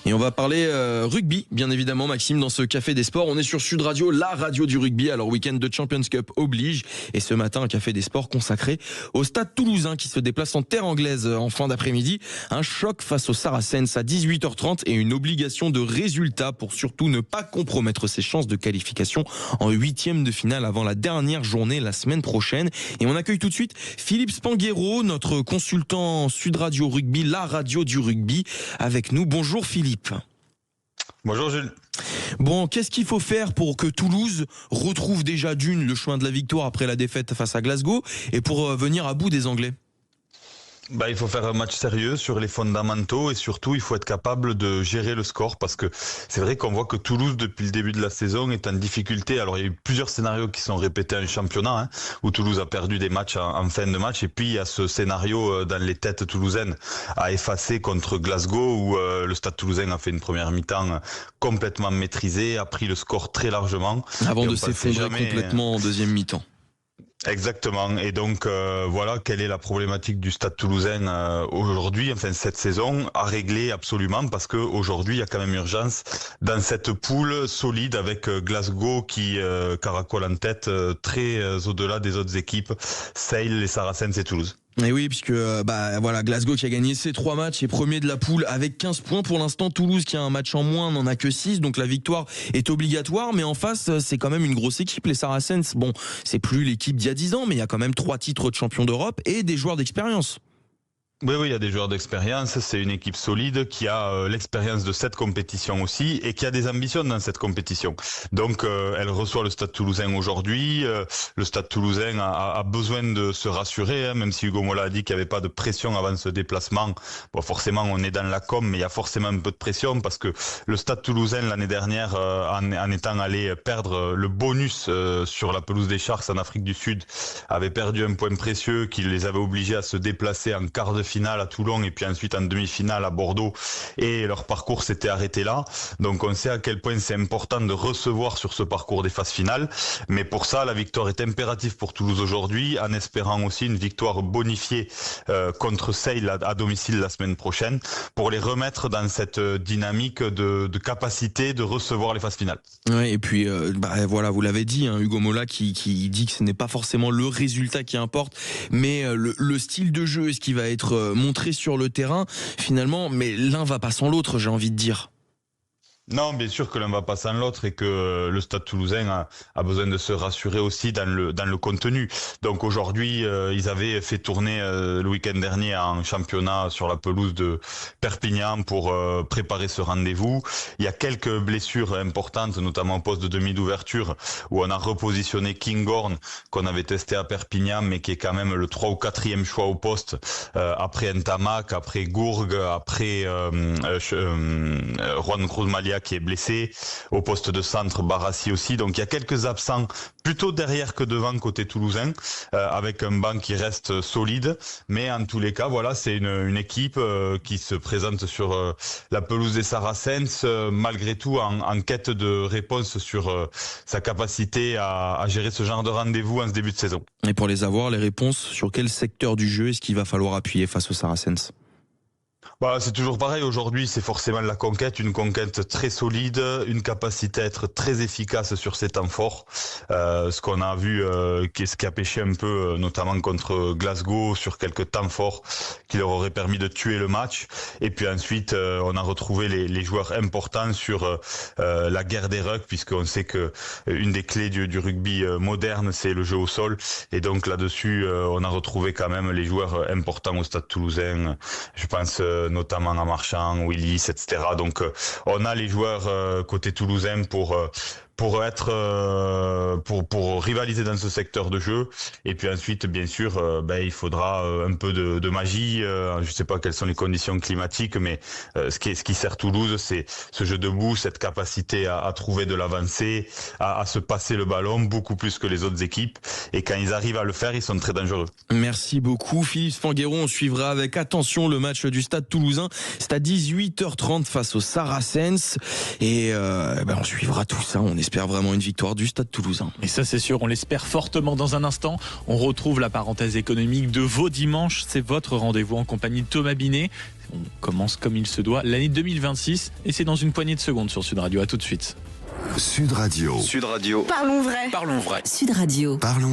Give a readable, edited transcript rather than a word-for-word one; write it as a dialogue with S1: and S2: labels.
S1: Et on va parler rugby, bien évidemment, Maxime, dans ce Café des Sports. On est sur Sud Radio, la radio du rugby. Alors, week-end de Champions Cup oblige. Et ce matin, un Café des Sports consacré au Stade Toulousain qui se déplace en terre anglaise en fin d'après-midi. Un choc face aux Saracens à 18h30 et une obligation de résultat pour surtout ne pas compromettre ses chances de qualification en 8e de finale avant la dernière journée la semaine prochaine. Et on accueille tout de suite Philippe Spanghero, notre consultant Sud Radio Rugby, la radio du rugby, avec nous. Bonjour Philippe.
S2: Bonjour Jules.
S1: Bon, qu'est-ce qu'il faut faire pour que Toulouse retrouve déjà le chemin de la victoire après la défaite face à Glasgow et pour venir à bout des Anglais ?
S2: Il faut faire un match sérieux sur les fondamentaux et surtout il faut être capable de gérer le score parce que c'est vrai qu'on voit que Toulouse depuis le début de la saison est en difficulté. Alors il y a eu plusieurs scénarios qui sont répétés en championnat où Toulouse a perdu des matchs en fin de match et puis il y a ce scénario dans les têtes toulousaines à effacer contre Glasgow où le Stade Toulousain a fait une première mi-temps complètement maîtrisée, a pris le score très largement.
S1: Avant de s'effondrer complètement en deuxième mi-temps.
S2: Exactement. Et donc voilà quelle est la problématique du Stade Toulousain aujourd'hui, enfin cette saison, à régler absolument parce que aujourd'hui il y a quand même urgence dans cette poule solide avec Glasgow qui caracole en tête très au-delà des autres équipes, Sale, les Saracens et Toulouse.
S1: Et oui, puisque voilà, Glasgow qui a gagné ses 3 matchs est premier de la poule avec 15 points. Pour l'instant, Toulouse qui a un match en moins n'en a que 6, donc la victoire est obligatoire. Mais en face, c'est quand même une grosse équipe, les Saracens. Bon, c'est plus l'équipe d'il y a 10 ans, mais il y a quand même 3 titres de champion d'Europe et des joueurs d'expérience.
S2: Oui, il y a des joueurs d'expérience. C'est une équipe solide qui a l'expérience de cette compétition aussi et qui a des ambitions dans cette compétition. Donc, elle reçoit le Stade Toulousain aujourd'hui. Le Stade Toulousain a besoin de se rassurer, même si Hugo Mola a dit qu'il n'y avait pas de pression avant ce déplacement. Bon, forcément, on est dans la com, mais il y a forcément un peu de pression parce que le Stade Toulousain, l'année dernière, en étant allé perdre le bonus sur la pelouse des Sharks en Afrique du Sud, avait perdu un point précieux qui les avait obligés à se déplacer en quart de finale à Toulon et puis ensuite en demi-finale à Bordeaux et leur parcours s'était arrêté là. Donc on sait à quel point c'est important de recevoir sur ce parcours des phases finales. Mais pour ça, la victoire est impérative pour Toulouse aujourd'hui en espérant aussi une victoire bonifiée contre Sale à domicile la semaine prochaine pour les remettre dans cette dynamique de capacité de recevoir les phases finales.
S1: Ouais, et puis voilà, vous l'avez dit, Hugo Mola qui dit que ce n'est pas forcément le résultat qui importe, mais le style de jeu, est-ce qui va être montré sur le terrain finalement, mais l'un va pas sans l'autre, j'ai envie de dire.
S2: Non, bien sûr que l'un va pas sans l'autre et que le Stade Toulousain a besoin de se rassurer aussi dans le contenu. Donc aujourd'hui, ils avaient fait tourner le week-end dernier en championnat sur la pelouse de Perpignan pour préparer ce rendez-vous. Il y a quelques blessures importantes, notamment au poste de demi d'ouverture où on a repositionné Kinghorn qu'on avait testé à Perpignan, mais qui est quand même le 3 ou 4e choix au poste après Ntamak, après Gourgue, après Juan Cruz Malia qui est blessé, au poste de centre Barassi aussi, donc il y a quelques absents plutôt derrière que devant côté toulousain, avec un banc qui reste solide, mais en tous les cas voilà, c'est une équipe qui se présente sur la pelouse des Saracens, malgré tout en quête de réponse sur sa capacité à gérer ce genre de rendez-vous en ce début de saison.
S1: Et pour les avoir, les réponses sur quel secteur du jeu est-ce qu'il va falloir appuyer face aux Saracens ?
S2: C'est toujours pareil. Aujourd'hui, c'est forcément la conquête, une conquête très solide, une capacité à être très efficace sur ces temps forts. Ce qu'on a vu, ce qui a pêché un peu, notamment contre Glasgow, sur quelques temps forts qui leur auraient permis de tuer le match. Et puis ensuite, on a retrouvé les joueurs importants sur la guerre des rucks, puisqu'on sait que une des clés du rugby moderne, c'est le jeu au sol. Et donc là-dessus, on a retrouvé quand même les joueurs importants au Stade Toulousain. Je pense notamment à Marchand, Willis, etc. Donc on a les joueurs côté toulousain pour rivaliser dans ce secteur de jeu. Et puis ensuite, bien sûr, il faudra un peu de magie. Je sais pas quelles sont les conditions climatiques, mais ce qui sert Toulouse, c'est ce jeu debout, cette capacité à trouver de l'avancée, à se passer le ballon beaucoup plus que les autres équipes. Et quand ils arrivent à le faire, ils sont très dangereux.
S1: Merci beaucoup Philippe Spanghero. On suivra avec attention le match du Stade Toulousain. C'est à 18h30 face aux Saracens. Et on suivra tout ça. On espère espère vraiment une victoire du Stade Toulousain.
S3: Et ça, c'est sûr, on l'espère fortement. Dans un instant, on retrouve la parenthèse économique de vos dimanches. C'est votre rendez-vous en compagnie de Thomas Binet. On commence comme il se doit l'année 2026 et c'est dans une poignée de secondes sur Sud Radio. À tout de suite.
S4: Sud Radio.
S5: Sud Radio.
S6: Parlons vrai.
S5: Parlons vrai.
S6: Sud Radio.
S4: Parlons